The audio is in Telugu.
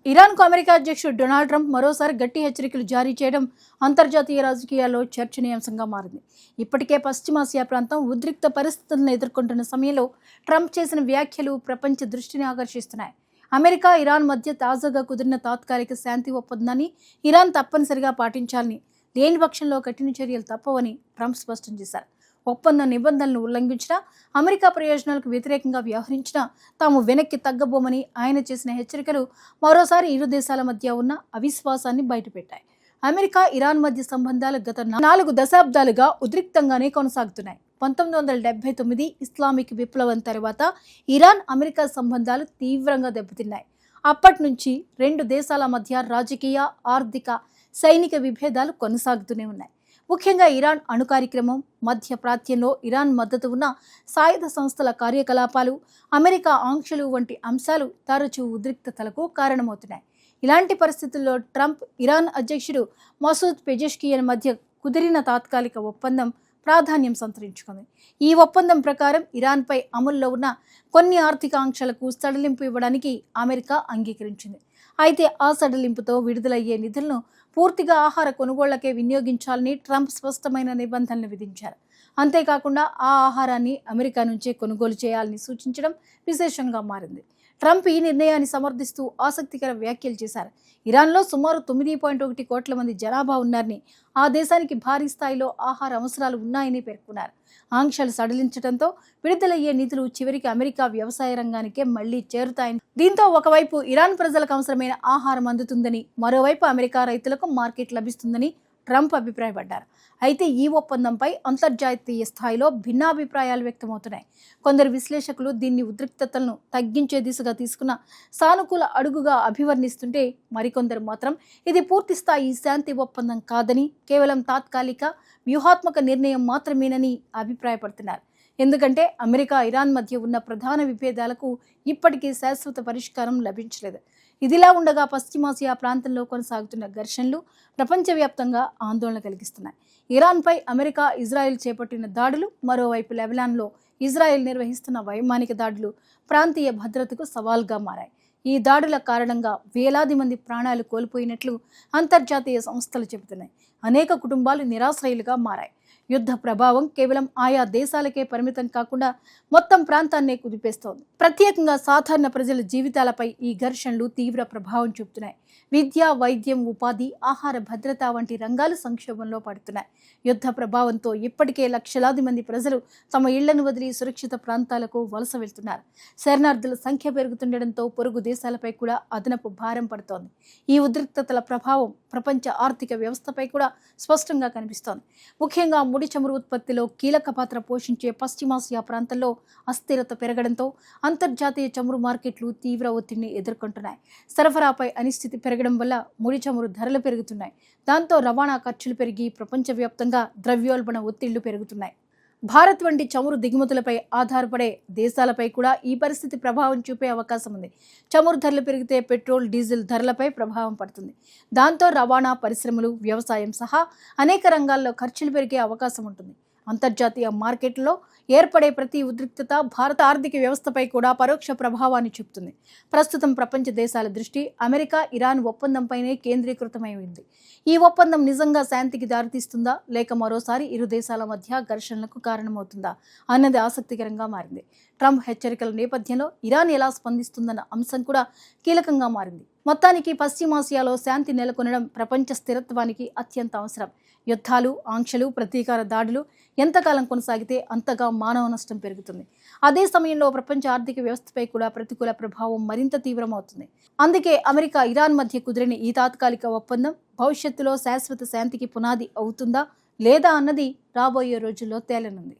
ఇరాన్కు అమెరికా అధ్యక్షుడు డొనాల్డ్ ట్రంప్ మరోసారి గట్టి హెచ్చరికలు జారీ చేయడం అంతర్జాతీయ రాజకీయాల్లో చర్చనీయాంశంగా మారింది. ఇప్పటికే పశ్చిమాసియా ప్రాంతం ఉద్రిక్త పరిస్థితులను ఎదుర్కొంటున్న సమయంలో ట్రంప్ చేసిన వ్యాఖ్యలు ప్రపంచ దృష్టిని ఆకర్షిస్తున్నాయి. అమెరికా, ఇరాన్ మధ్య తాజాగా కుదిరిన తాత్కాలిక శాంతి ఒప్పందాన్ని ఇరాన్ తప్పనిసరిగా పాటించాలని, లేని పక్షంలో కఠిన చర్యలు తప్పవని ట్రంప్ స్పష్టం చేశారు. ఒప్పందం నిబంధనలను ఉల్లంఘించినా, అమెరికా ప్రయోజనాలకు వ్యతిరేకంగా వ్యవహరించినా తాము వెనక్కి తగ్గబోమని ఆయన చేసిన హెచ్చరికలు మరోసారి ఇరు దేశాల మధ్య ఉన్న అవిశ్వాసాన్ని బయటపెట్టాయి. అమెరికా, ఇరాన్ మధ్య సంబంధాలు గత 4 దశాబ్దాలుగా ఉద్రిక్తంగానే కొనసాగుతున్నాయి. 1979 ఇస్లామిక్ విప్లవం తర్వాత ఇరాన్, అమెరికా సంబంధాలు తీవ్రంగా దెబ్బతిన్నాయి. అప్పటి నుంచి 2 దేశాల మధ్య రాజకీయ, ఆర్థిక, సైనిక విభేదాలు కొనసాగుతూనే ఉన్నాయి. ముఖ్యంగా ఇరాన్ అణు కార్యక్రమం, మధ్య ప్రాచ్యంలో ఇరాన్ మద్దతు ఉన్న సాయుధ సంస్థల కార్యకలాపాలు, అమెరికా ఆంక్షలు వంటి అంశాలు తరచూ ఉద్రిక్తతలకు కారణమవుతున్నాయి. ఇలాంటి పరిస్థితుల్లో ట్రంప్, ఇరాన్ అధ్యక్షుడు మసూద్ పెజెష్కియన్ మధ్య కుదిరిన తాత్కాలిక ఒప్పందం ప్రాధాన్యం సంతరించుకుంది. ఈ ఒప్పందం ప్రకారం ఇరాన్పై అమల్లో ఉన్న కొన్ని ఆర్థిక ఆంక్షలకు సడలింపు ఇవ్వడానికి అమెరికా అంగీకరించింది. అయితే ఆ సడలింపుతో విడుదలయ్యే నిధులను పూర్తిగా ఆహార కొనుగోళ్లకే వినియోగించాలని ట్రంప్ స్పష్టమైన నిబంధనలు విధించారు. అంతేకాకుండా ఆ ఆహారాన్ని అమెరికా నుంచే కొనుగోలు చేయాలని సూచించడం విశేషంగా మారింది. ట్రంప్ ఈ నిర్ణయాన్ని సమర్థిస్తూ ఆసక్తికర వ్యాఖ్యలు చేశారు. ఇరాన్లో సుమారు 9.1 కోట్ల మంది జనాభా ఉన్నారని, ఆ దేశానికి భారీ స్థాయిలో ఆహార అవసరాలు ఉన్నాయని పేర్కొన్నారు. ఆంక్షలు సడలించడంతో విడుదలయ్యే నిధులు చివరికి అమెరికా వ్యవసాయ రంగానికే మళ్లీ చేరుతాయని, దీంతో ఒకవైపు ఇరాన్ ప్రజలకు అవసరమైన ఆహారం అందుతుందని, మరోవైపు అమెరికా రైతులకు మార్కెట్ లభిస్తుందని ట్రంప్ అభిప్రాయపడ్డారు. అయితే ఈ ఒప్పందంపై అంతర్జాతీయ స్థాయిలో భిన్నాభిప్రాయాలు వ్యక్తమవుతున్నాయి. కొందరు విశ్లేషకులు దీన్ని ఉద్రిక్తతలను తగ్గించే దిశగా తీసుకున్న సానుకూల అడుగుగా అభివర్ణిస్తుంటే, మరికొందరు మాత్రం ఇది పూర్తిస్థాయి శాంతి ఒప్పందం కాదని, కేవలం తాత్కాలిక వ్యూహాత్మక నిర్ణయం మాత్రమేనని అభిప్రాయపడుతున్నారు. ఎందుకంటే అమెరికా, ఇరాన్ మధ్య ఉన్న ప్రధాన విభేదాలకు ఇప్పటికీ శాశ్వత పరిష్కారం లభించలేదు. ఇదిలా ఉండగా పశ్చిమాసియా ప్రాంతంలో కొనసాగుతున్న ఘర్షణలు ప్రపంచవ్యాప్తంగా ఆందోళన కలిగిస్తున్నాయి. ఇరాన్పై అమెరికా, ఇజ్రాయెల్ చేపట్టిన దాడులు, మరోవైపు లెబనాన్లో ఇజ్రాయెల్ నిర్వహిస్తున్న వైమానిక దాడులు ప్రాంతీయ భద్రతకు సవాల్గా మారాయి. ఈ దాడుల కారణంగా వేలాది మంది ప్రాణాలు కోల్పోయినట్లు అంతర్జాతీయ సంస్థలు చెబుతున్నాయి. అనేక కుటుంబాలు నిరాశ్రయులుగా మారాయి. యుద్ధ ప్రభావం కేవలం ఆయా దేశాలకే పరిమితం కాకుండా మొత్తం ప్రాంతాన్నే కుదిపేస్తోంది. ప్రత్యేకంగా సాధారణ ప్రజల జీవితాలపై ఈ ఘర్షణలు తీవ్ర ప్రభావం చూపుతున్నాయి. విద్య, వైద్యం, ఉపాధి, ఆహార భద్రత వంటి రంగాలు సంక్షోభంలో పడుతున్నాయి. యుద్ధ ప్రభావంతో ఇప్పటికే లక్షలాది మంది ప్రజలు తమ ఇళ్లను వదిలి సురక్షిత ప్రాంతాలకు వలస వెళ్తున్నారు. శరణార్థుల సంఖ్య పెరుగుతుండటంతో పొరుగు దేశాలపై కూడా అదనపు భారం పడుతోంది. ఈ ఉద్రిక్తతల ప్రభావం ప్రపంచ ఆర్థిక వ్యవస్థపై కూడా స్పష్టంగా కనిపిస్తోంది. ముఖ్యంగా ముడి చమురు ఉత్పత్తిలో కీలక పాత్ర పోషించే పశ్చిమాసియా ప్రాంతంలో అస్థిరత పెరగడంతో అంతర్జాతీయ చమురు మార్కెట్లు తీవ్ర ఒత్తిడిని ఎదుర్కొంటున్నాయి. సరఫరాపై అనిశ్చితి పెరగడం వల్ల ముడి చమురు ధరలు పెరుగుతున్నాయి. దాంతో రవాణా ఖర్చులు పెరిగి ప్రపంచవ్యాప్తంగా ద్రవ్యోల్బణ ఒత్తిళ్లు పెరుగుతున్నాయి. భారత్ వంటి చమురు దిగుమతులపై ఆధారపడే దేశాలపై కూడా ఈ పరిస్థితి ప్రభావం చూపే అవకాశం ఉంది. చమురు ధరలు పెరిగితే పెట్రోల్, డీజిల్ ధరలపై ప్రభావం పడుతుంది. దాంతో రవాణా, పరిశ్రమలు, వ్యవసాయం సహా అనేక రంగాల్లో ఖర్చులు పెరిగే అవకాశం ఉంటుంది. అంతర్జాతీయ మార్కెట్లో ఏర్పడే ప్రతి ఉద్రిక్తత భారత ఆర్థిక వ్యవస్థపై కూడా పరోక్ష ప్రభావాన్ని చూపుతుంది. ప్రస్తుతం ప్రపంచ దేశాల దృష్టి అమెరికా, ఇరాన్ ఒప్పందంపైనే కేంద్రీకృతమై ఉంది. ఈ ఒప్పందం నిజంగా శాంతికి దారితీస్తుందా, లేక మరోసారి ఇరు దేశాల మధ్య ఘర్షణలకు కారణమవుతుందా అన్నది ఆసక్తికరంగా మారింది. ట్రంప్ హెచ్చరికల నేపథ్యంలో ఇరాన్ ఎలా స్పందిస్తుందన్న అంశం కూడా కీలకంగా మారింది. మొత్తానికి పశ్చిమాసియాలో శాంతి నెలకొనడం ప్రపంచ స్థిరత్వానికి అత్యంత అవసరం. యుద్ధాలు, ఆంక్షలు, ప్రతీకార దాడులు ఎంతకాలం కొనసాగితే అంతగా మానవ నష్టం పెరుగుతుంది. అదే సమయంలో ప్రపంచ ఆర్థిక వ్యవస్థపై కూడా ప్రతికూల ప్రభావం మరింత తీవ్రమవుతుంది. అందుకే అమెరికా, ఇరాన్ మధ్య కుదిరిన ఈ తాత్కాలిక ఒప్పందం భవిష్యత్తులో శాశ్వత శాంతికి పునాది అవుతుందా లేదా అన్నది రాబోయే రోజుల్లో తేలనుంది.